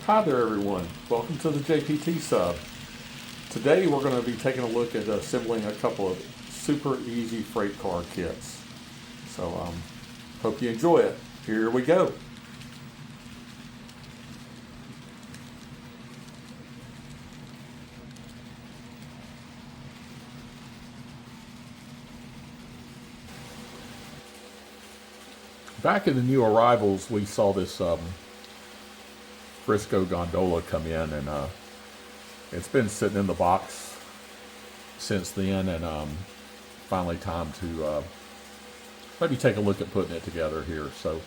Hi there everyone, welcome to the JPT sub. Today we're going to be taking a look at assembling a couple of super easy freight car kits. So hope you enjoy it. Here we go. Back in the new arrivals we saw this Frisco gondola come in, and it's been sitting in the box since then, and finally time to maybe take a look at putting it together here. So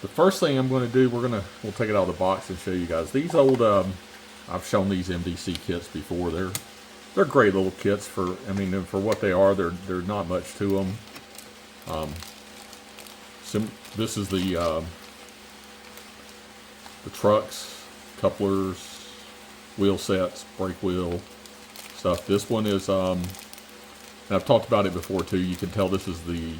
the first thing I'm going to do, we'll take it out of the box and show you guys these old I've shown these MDC kits before. They're great little kits for, I mean, for what they are. They're not much to them. This is the trucks, couplers, wheel sets, brake wheel stuff. This one is, and I've talked about it before too, you can tell this is the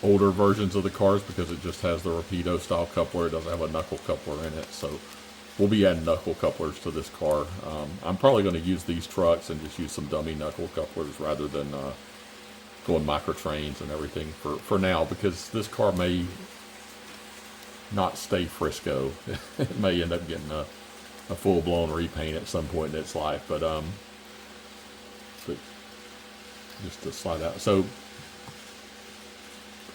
older versions of the cars because it just has the Rapido style coupler. It doesn't have a knuckle coupler in it, so we'll be adding knuckle couplers to this car. I'm probably going to use these trucks and just use some dummy knuckle couplers rather than going micro trains and everything for now, because this car may not stay Frisco. It may end up getting a full-blown repaint at some point in its life, but just to slide out. So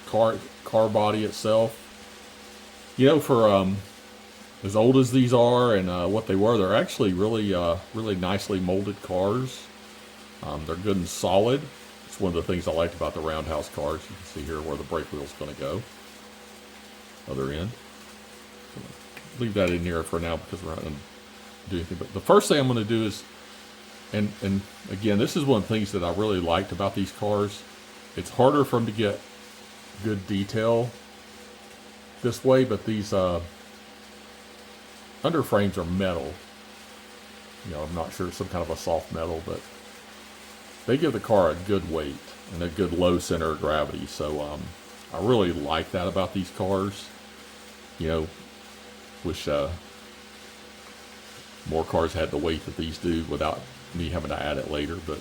car body itself, you know, for as old as these are and what they were, they're actually really nicely molded cars. They're good and solid. It's one of the things I liked about the Roundhouse cars. You can see here where the brake wheel's going to go. Other end. Leave that in here for now because we're not going to do anything. But the first thing I'm going to do is, and again, this is one of the things that I really liked about these cars. It's harder for them to get good detail this way, but these underframes are metal. You know, I'm not sure, it's some kind of a soft metal, but they give the car a good weight and a good low center of gravity. So I really like that about these cars. You know, wish more cars had the weight that these do without me having to add it later. But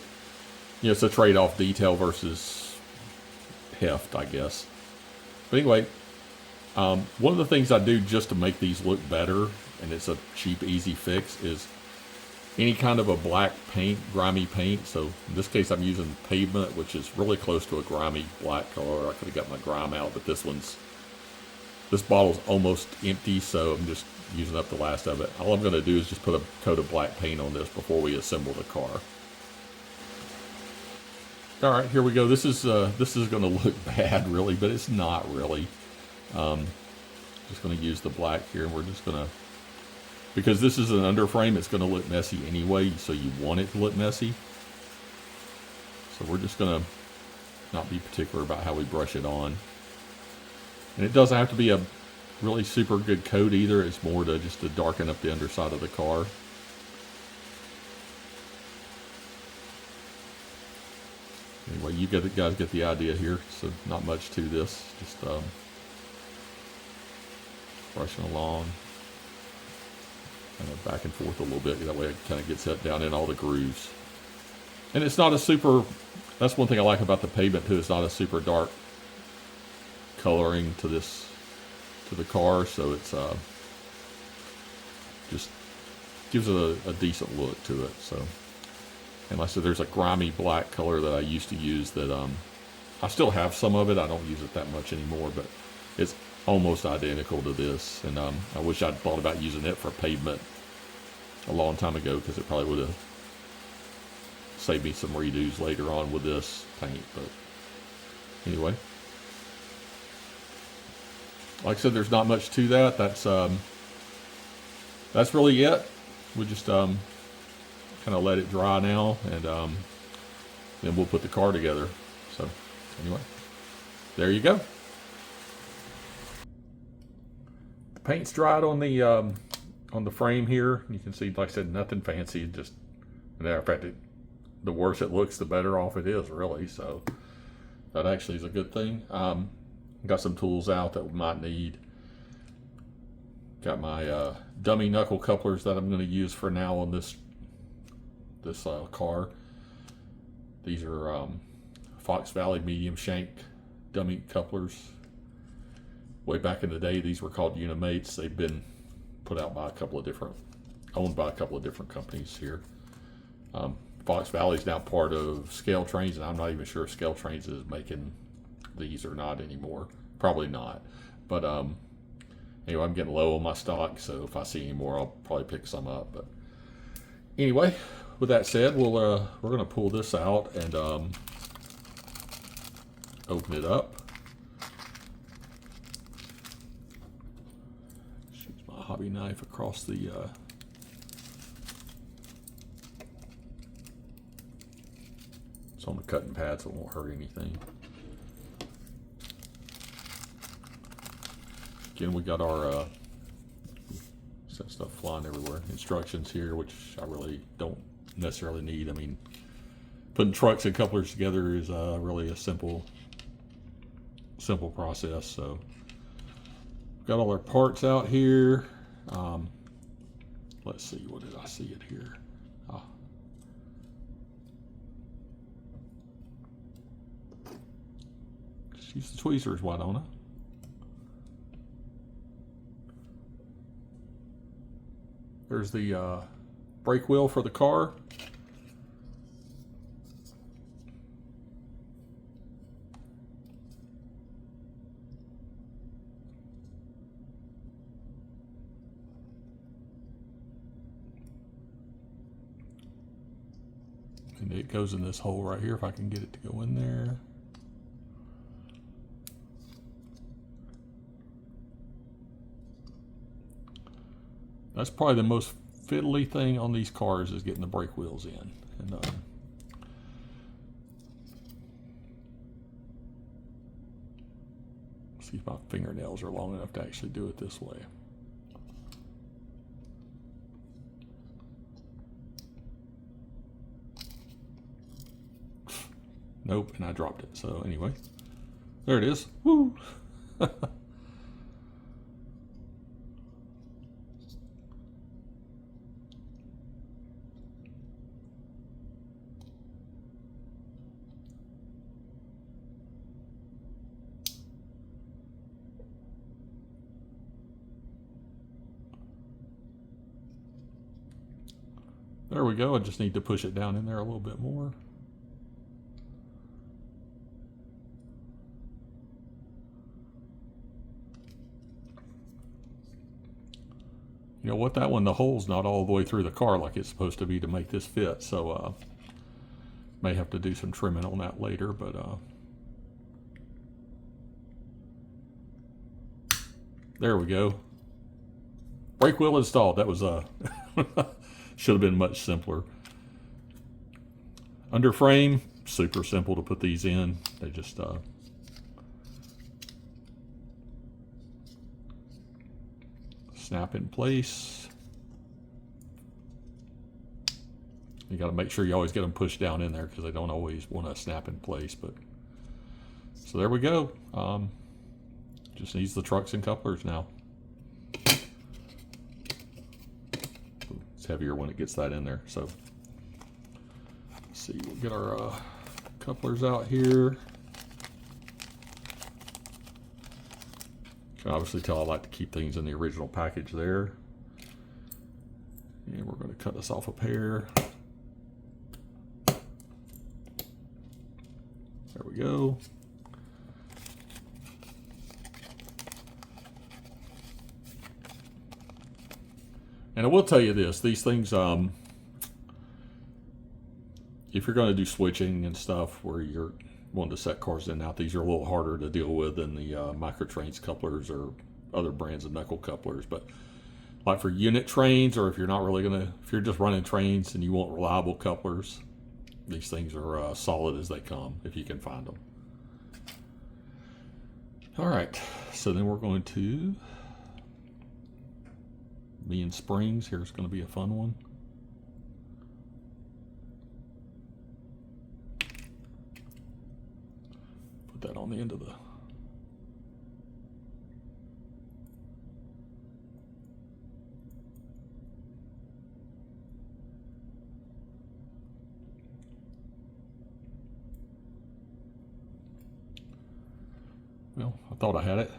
you know, it's a trade-off, detail versus heft, I guess. But anyway, one of the things I do just to make these look better, and it's a cheap, easy fix, is any kind of a black paint, grimy paint. So in this case I'm using Pavement, which is really close to a grimy black color. I could have got my grime out, but this bottle's almost empty, so I'm just using up the last of it. All I'm going to do is just put a coat of black paint on this before we assemble the car. All right, here we go. This is going to look bad, really, but it's not really. Just going to use the black here, and we're just going to, because this is an underframe, it's going to look messy anyway, so you want it to look messy. So we're just going to not be particular about how we brush it on. And it doesn't have to be a really super good coat either. It's more to just to darken up the underside of the car. Anyway, you guys get the idea here. So not much to this. Just brushing along. Kind of back and forth a little bit. That way it kind of gets that down in all the grooves. And it's not a super, that's one thing I like about the Pavement too. It's not a super dark coloring to the car, so it's just gives it a decent look to it. So, and like I said, there's a grimy black color that I used to use that I still have some of it. I don't use it that much anymore, but it's almost identical to this. And I wish I'd thought about using it for Pavement a long time ago, because it probably would have saved me some redos later on with this paint. But anyway, like I said, there's not much to that. That's really it. We just kind of let it dry now, and then we'll put the car together. So anyway, there you go. The paint's dried on the frame here. You can see, like I said, nothing fancy. Just, in fact, the worse it looks, the better off it is, really. So that actually is a good thing. Got some tools out that we might need. Got my dummy knuckle couplers that I'm going to use for now on this car. These are Fox Valley medium shank dummy couplers. Way back in the day, these were called Unimates. They've been put out by owned by a couple of different companies here. Fox Valley is now part of Scale Trains, and I'm not even sure if Scale Trains is making these or not anymore. Probably not. But anyway, I'm getting low on my stock, so if I see any more, I'll probably pick some up. But anyway, with that said, we're going to pull this out and open it up. Use my hobby knife across the it's on the cutting pad, so it won't hurt anything. Again, we got our stuff flying everywhere. Instructions here, which I really don't necessarily need. I mean, putting trucks and couplers together is really a simple process. So, got all our parts out here. Let's see, what did I see it here? Just use the tweezers, why don't I? There's the brake wheel for the car. And it goes in this hole right here if I can get it to go in there. That's probably the most fiddly thing on these cars is getting the brake wheels in. And see if my fingernails are long enough to actually do it this way. Nope, and I dropped it. So anyway, there it is. Woo! There we go. I just need to push it down in there a little bit more. You know what, that one, the hole's not all the way through the car like it's supposed to be to make this fit, so may have to do some trimming on that later, but there we go. Brake wheel installed. That was should have been much simpler. Under frame, super simple to put these in. They just snap in place. You got to make sure you always get them pushed down in there because they don't always want to snap in place. But so there we go. Just needs the trucks and couplers now. It's heavier when it gets that in there. So let's see, we'll get our couplers out here. You can obviously tell I like to keep things in the original package there. And we're going to cut this off a pair. There we go. And I will tell you this, these things, if you're going to do switching and stuff where you're wanting to set cars in and out, these are a little harder to deal with than the microtrains couplers or other brands of knuckle couplers. But like for unit trains, or if you're not really if you're just running trains and you want reliable couplers, these things are solid as they come if you can find them. All right, so then we're going to me and springs. Here's going to be a fun one. Put that on the end of the thought I had it.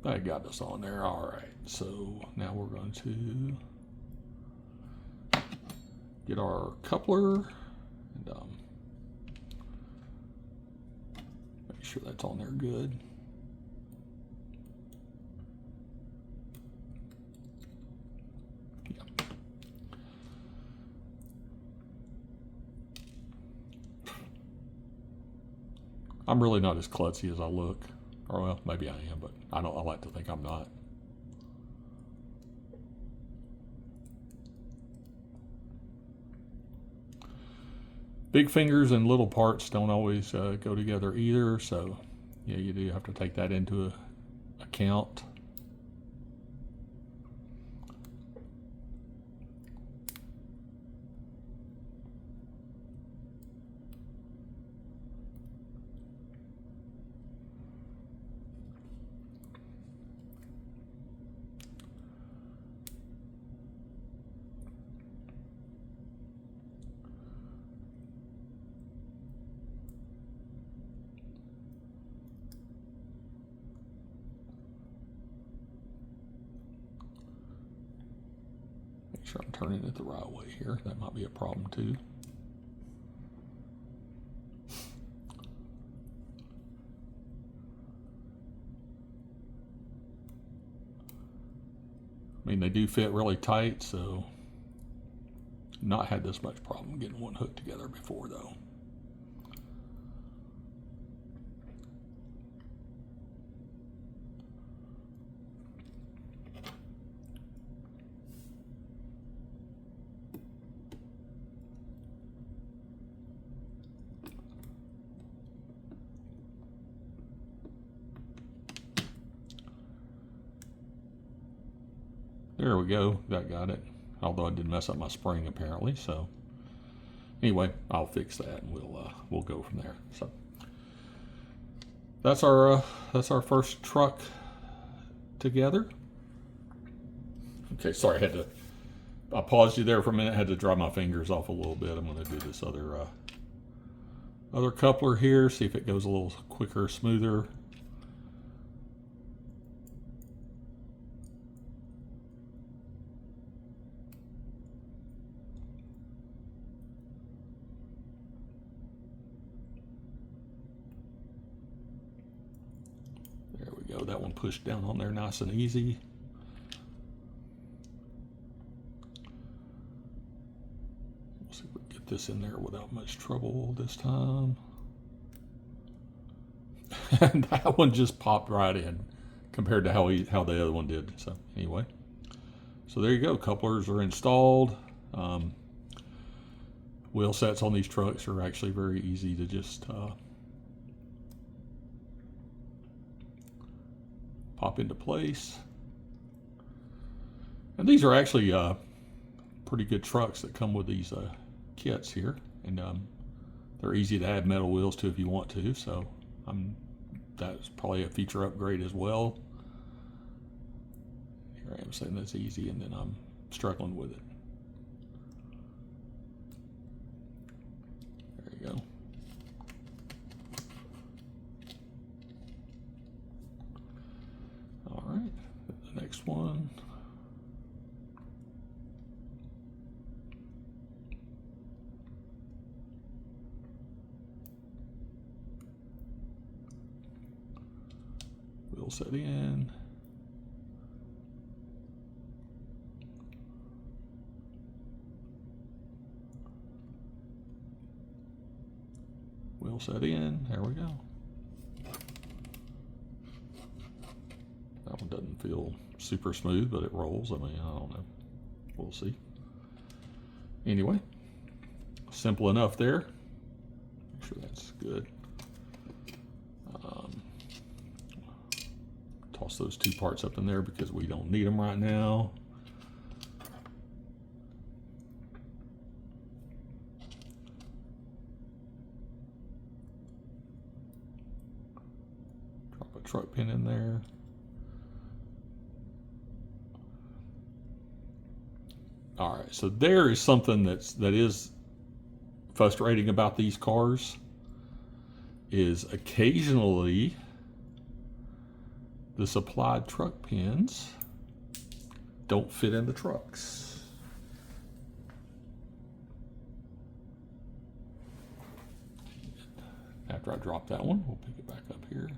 I got this on there. All right, so now we're going to get our coupler and make sure that's on there good. Yeah. I'm really not as klutzy as I look. Or well, maybe I am, but I like to think I'm not. Big fingers and little parts don't always go together either, so yeah, you do have to take that into account. Make sure I'm turning it the right way here. That might be a problem too. I mean, they do fit really tight, so not had this much problem getting one hooked together before though. There we go, that got it. Although I did mess up my spring apparently, so anyway, I'll fix that and we'll go from there. So that's our first truck together. Okay, sorry, I paused you there for a minute. I had to dry my fingers off a little bit. I'm going to do this other coupler here, see if it goes a little quicker, smoother. That one pushed down on there nice and easy. Let's see if we can get this in there without much trouble this time. And that one just popped right in compared to how the other one did. So anyway, so there you go. Couplers are installed. Wheel sets on these trucks are actually very easy to just pop into place. And these are actually pretty good trucks that come with these kits here, and they're easy to add metal wheels to if you want to, so that's probably a feature upgrade as well. Here I am saying that's easy and then I'm struggling with it. There you go. Alright, the next one. Wheel set in. Wheel set in, there we go. That one doesn't feel super smooth, but it rolls. I mean, I don't know. We'll see. Anyway, simple enough there. Make sure that's good. Toss those two parts up in there because we don't need them right now. Drop a truck pin in there. All right, so there is something that is frustrating about these cars, is occasionally the supplied truck pins don't fit in the trucks. After I drop that one, we'll pick it back up here.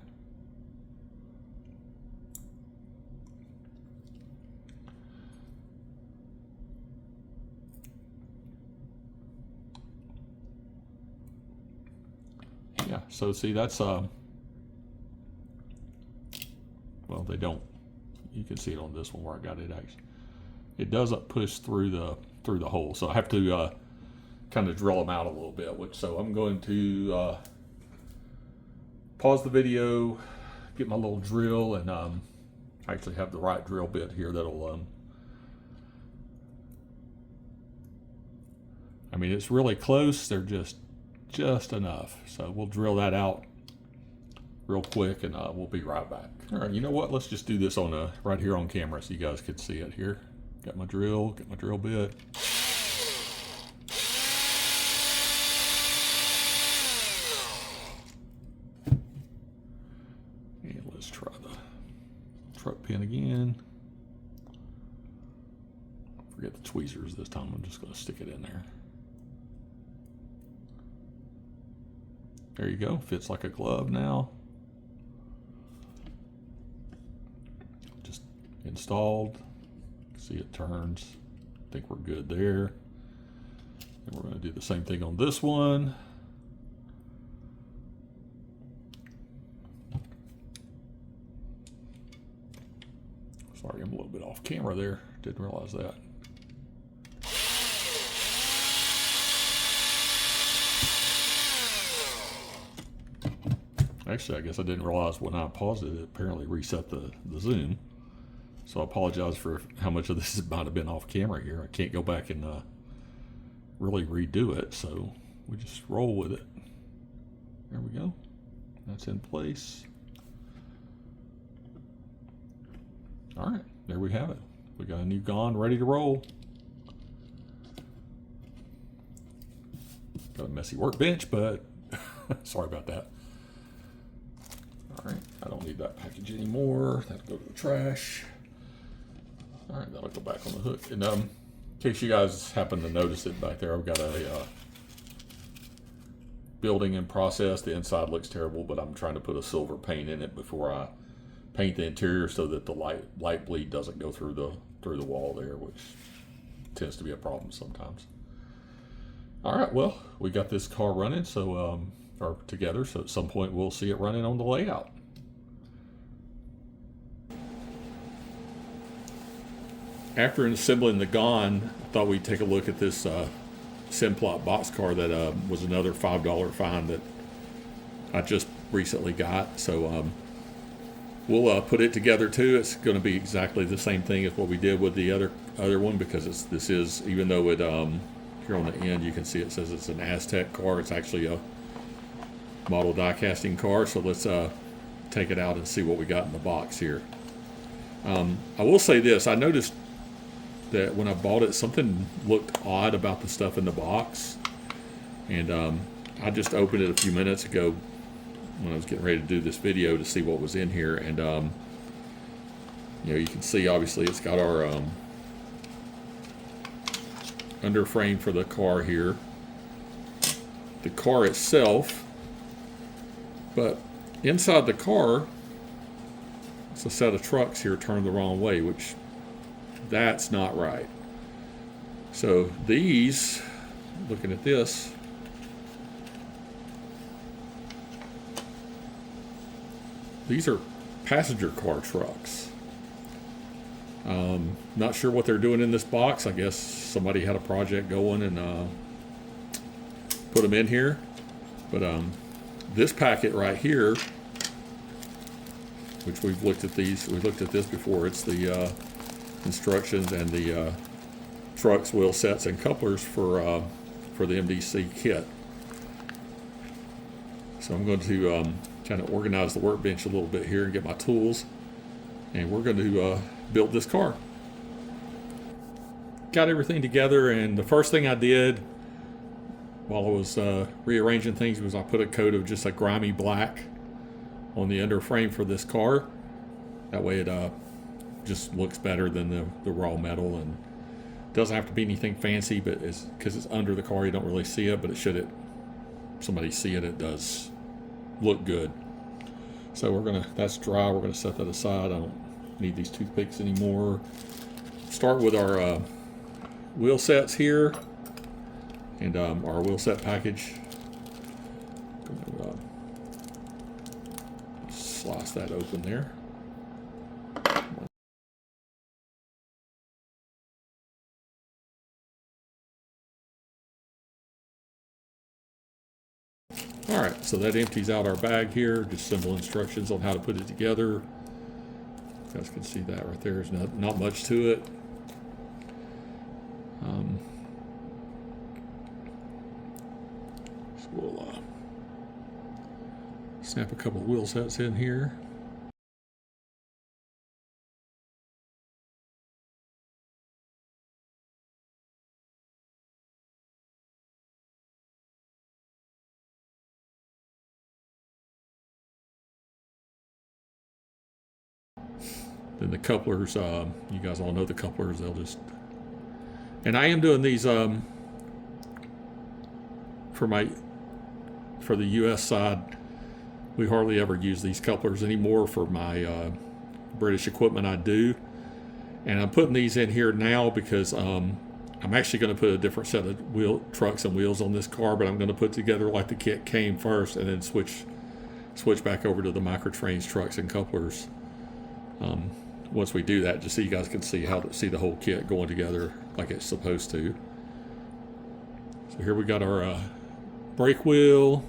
Yeah, so see, that's well, they don't. You can see it on this one where I got it actually. It doesn't push through the hole, so I have to kind of drill them out a little bit. So I'm going to pause the video, get my little drill, and actually have the right drill bit here that'll. I mean, it's really close. They're just enough. So we'll drill that out real quick, and we'll be right back. All right, you know what? Let's just do this on right here on camera so you guys can see it here. Got my drill bit. And let's try the truck pin again. Forget the tweezers this time. I'm just going to stick it in there. There you go, fits like a glove now. Just installed. See, it turns. I think we're good there. And we're going to do the same thing on this one. Sorry, I'm a little bit off camera there. Didn't realize that. Actually, I guess I didn't realize when I paused it, it apparently reset the zoom. So I apologize for how much of this might have been off camera here. I can't go back and really redo it, so we just roll with it. There we go. That's in place. All right, there we have it. We got a new gun ready to roll. Got a messy workbench, but sorry about that. All right, I don't need that package anymore. That'll go to the trash. All right, that'll go back on the hook. And in case you guys happen to notice it back there, I've got a building in process. The inside looks terrible, but I'm trying to put a silver paint in it before I paint the interior so that the light bleed doesn't go through the wall there, which tends to be a problem sometimes. All right, well, we got this car running, so or together, so at some point we'll see it running on the layout. After assembling the Gon, I thought we'd take a look at this Simplot boxcar that was another $5 find that I just recently got. So we'll put it together too. It's going to be exactly the same thing as what we did with the other one, because this is, even though it here on the end you can see it says it's an Aztec car, it's actually a model die casting car. So let's take it out and see what we got in the box here. I will say this, I noticed that when I bought it, something looked odd about the stuff in the box, and I just opened it a few minutes ago when I was getting ready to do this video to see what was in here, and you know, you can see obviously it's got our underframe for the car here, the car itself, but inside the car it's a set of trucks here turned the wrong way, which that's not right. So these, looking at this, these are passenger car trucks. Not sure what they're doing in this box. I guess somebody had a project going and put them in here. But this packet right here which we've looked at these. We looked at this before. It's the instructions and the trucks, wheel sets, and couplers for the MDC kit. So I'm going to kind of organize the workbench a little bit here and get my tools, and we're going to build this car. Got everything together, and the first thing I did while I was rearranging things was I put a coat of just a grimy black on the under frame for this car. That way it just looks better than the raw metal, and doesn't have to be anything fancy, but because it's under the car, you don't really see it, but somebody see it, it does look good. So that's dry, we're gonna set that aside. I don't need these toothpicks anymore. Start with our wheel sets here, and our wheel set package. Gonna, slice that open there. Alright, so that empties out our bag here. Just simple instructions on how to put it together. You guys can see that right there. There's not much to it. So we'll snap a couple wheel sets in here. Then the couplers, you guys all know the couplers, and I am doing these for the US side. We hardly ever use these couplers anymore. For my British equipment I do, and I'm putting these in here now because I'm actually going to put a different set of trucks and wheels on this car, but I'm going to put together like the kit came first, and then switch back over to the microtrains, trucks, and couplers. Once we do that, just so you guys can see the whole kit going together like it's supposed to. So here we got our brake wheel.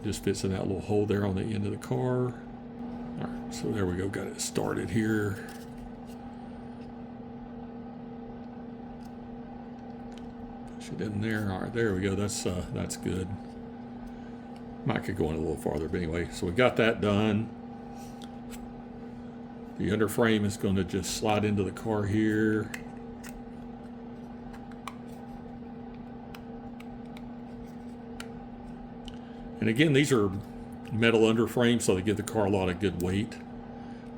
Just fits in that little hole there on the end of the car. All right, so there we go, got it started here. Push it in there. All right, there we go. That's good. Might could go in a little farther, but anyway, so we got that done. The underframe is going to just slide into the car here. And again, these are metal underframes, so they give the car a lot of good weight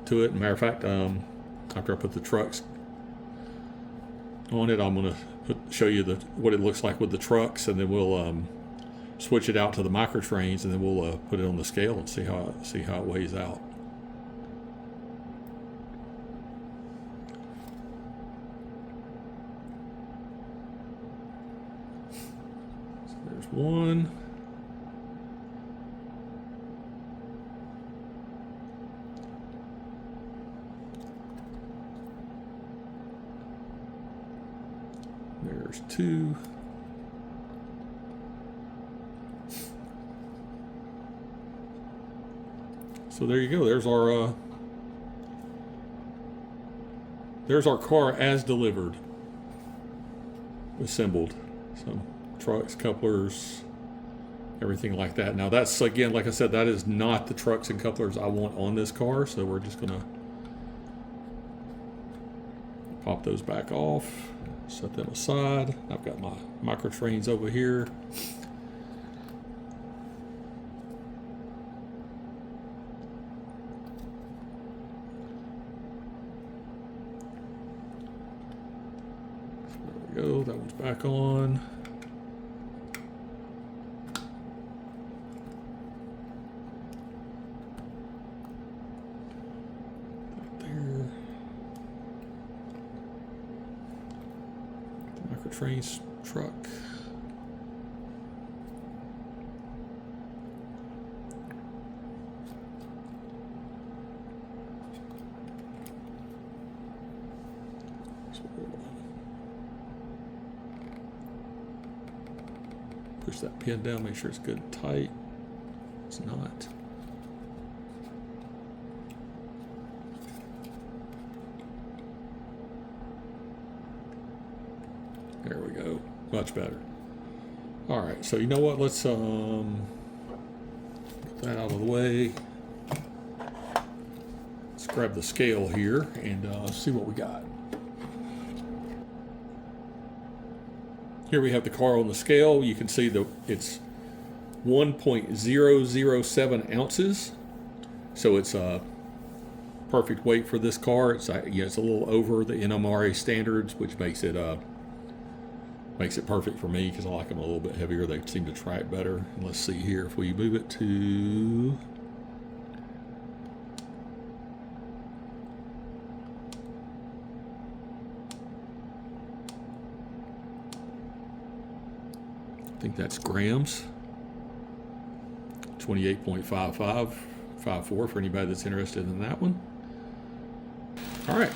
to it. Matter of fact, after I put the trucks on it, I'm going to show you what it looks like with the trucks, and then we'll switch it out to the microtrains, and then we'll put it on the scale and see how it weighs out. So there's one. There's two. So there you go. There's our car as delivered, assembled. So trucks, couplers, everything like that. Now that's, again, like I said, that is not the trucks and couplers I want on this car. So we're just gonna pop those back off, set them aside. I've got my microtrains over here. Go, that one's back on. There. Microtrains truck. Push that pin down, make sure it's good and tight. It's not. There we go. Much better. All right, so you know what? Let's get that out of the way. Let's grab the scale here and see what we got. Here we have the car on the scale. You can see that it's 1.007 ounces. So it's a perfect weight for this car. It's it's a little over the NMRA standards, which makes it perfect for me because I like them a little bit heavier. They seem to track better. And let's see here if we move it to I think that's grams. 28.5554 for anybody that's interested in that one. All right.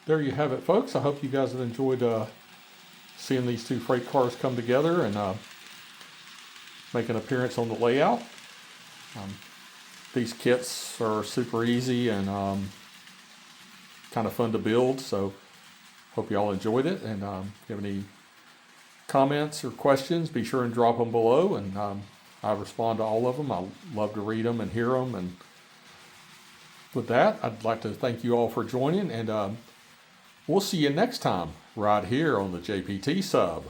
There you have it, folks. I hope you guys have enjoyed seeing these two freight cars come together. And make an appearance on the layout. These kits are super easy and kind of fun to build, so hope you all enjoyed it. And if you have any comments or questions, be sure and drop them below, and I respond to all of them. I love to read them and hear them. And with that, I'd like to thank you all for joining, and we'll see you next time right here on the JPT Sub.